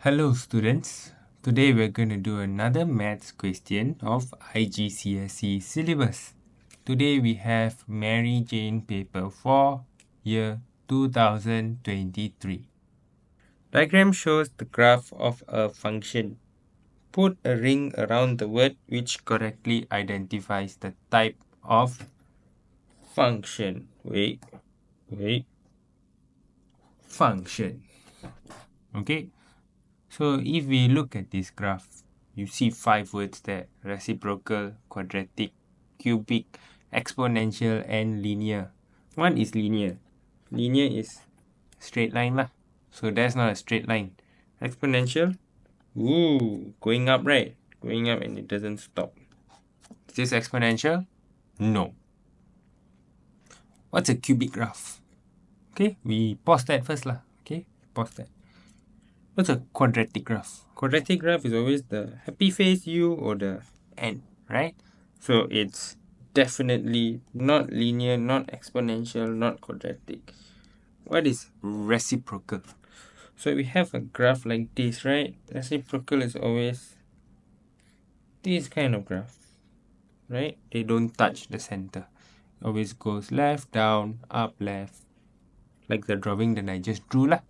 Hello students, today we're going to do another maths question of IGCSE syllabus. Today we have Mary Jane paper 4, year 2023. Diagram shows the graph of a function. Put a ring around the word which correctly identifies the type of function. Function. Okay. So if we look at this graph, you see 5 words there: reciprocal, quadratic, cubic, exponential, and linear. What is linear? Linear is straight line lah. So that's not a straight line. Exponential, going up, right? Going up and it doesn't stop. Is this exponential? No. What's a cubic graph? Okay, we pause that first lah. Okay, pause that. What's a quadratic graph? Quadratic graph is always the happy face U or the N, right? So it's definitely not linear, not exponential, not quadratic. What is reciprocal? So we have a graph like this, right? Reciprocal is always this kind of graph, right? They don't touch the center. Always goes left, down, up, left. Like the drawing that I just drew lah.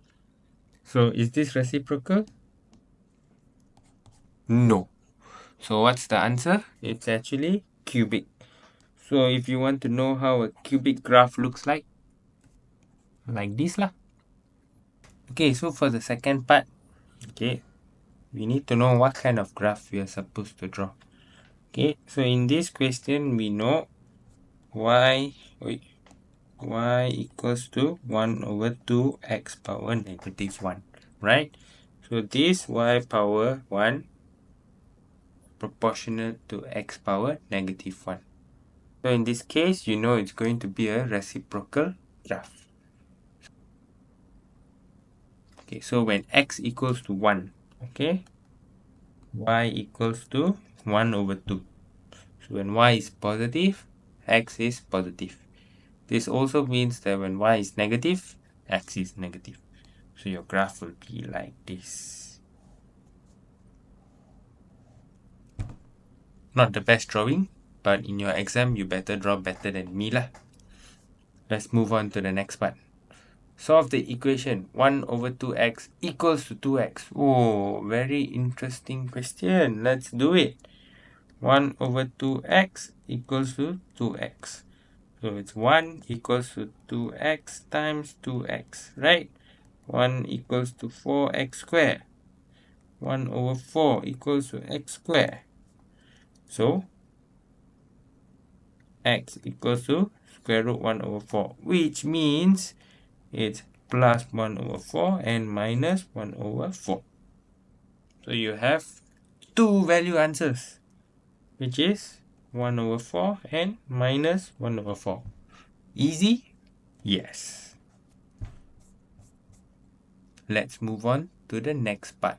So is this reciprocal? No. So what's the answer? It's actually cubic. So if you want to know how a cubic graph looks like this lah. Okay, so for the second part, okay, we need to know what kind of graph we are supposed to draw. Okay, so in this question, we know y equals to 1 over 2x power negative 1, right? So this y power 1 proportional to x power negative 1. So in this case, you know it's going to be a reciprocal graph. Okay, so when x equals to 1, okay, y equals to 1 over 2. So when y is positive, x is positive. This also means that when y is negative, x is negative. So your graph will be like this. Not the best drawing, but in your exam, you better draw better than me lah. Let's move on to the next part. Solve the equation 1 over 2x equals to 2x. Oh, very interesting question. Let's do it. 1 over 2x equals to 2x. So it's 1 equals to 2x times 2x, right? 1 equals to 4x squared. 1 over 4 equals to x squared. So x equals to square root 1 over 4, which means it's plus 1 over 4 and minus 1 over 4. So you have two value answers, which is 1 over 4 and minus 1 over 4. Easy? Yes. Let's move on to the next part.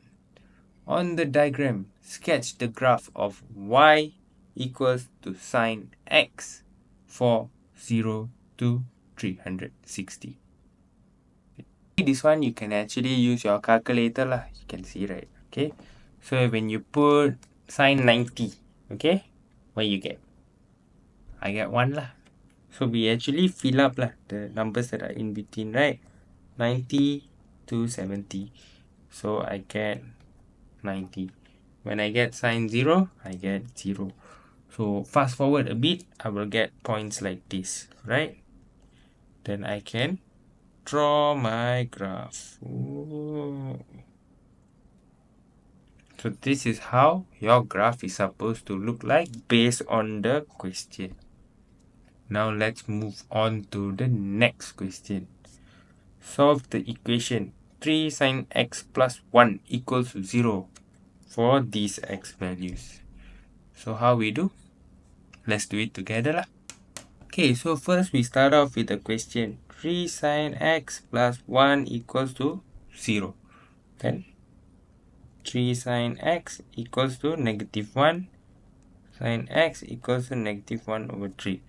On the diagram, sketch the graph of y equals to sine x for 0 to 360. This one you can actually use your calculator lah. You can see, right? Okay. So when you put sine 90, okay, what you get? I get 1 lah. So we actually fill up lah the numbers that are in between, right? 90 to 70. So I get 90. When I get sine 0, I get 0. So fast forward a bit, I will get points like this, right? Then I can draw my graph. Ooh. So this is how your graph is supposed to look like based on the question. Now let's move on to the next question. Solve the equation 3 sine x plus 1 equals 0 for these x values. So how we do? Let's do it together lah. Okay, so first we start off with the question 3 sine x plus 1 equals to 0. Then 3 sine x equals to negative 1. Sine x equals to negative 1 over 3.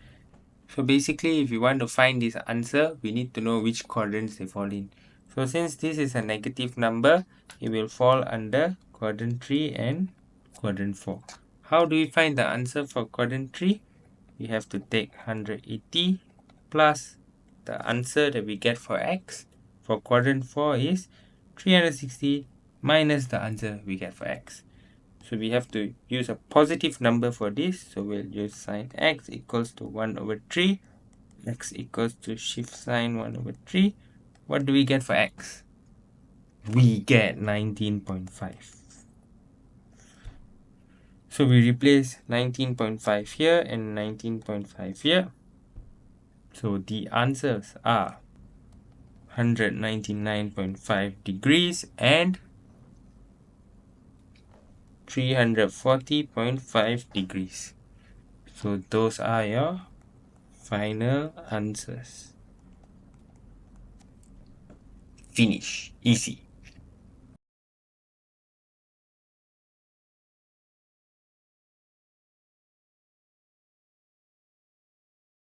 So basically, if you want to find this answer, we need to know which quadrants they fall in. So since this is a negative number, it will fall under quadrant 3 and quadrant 4. How do we find the answer for quadrant 3? We have to take 180 plus the answer that we get for x. For quadrant 4 is 360 minus the answer we get for x. So we have to use a positive number for this. So we'll use sine x equals to 1 over 3. X equals to shift sine 1 over 3. What do we get for x? We get 19.5. So we replace 19.5 here and 19.5 here. So the answers are 199.5 degrees and 340.5 degrees. So those are your final answers. Finish. Easy.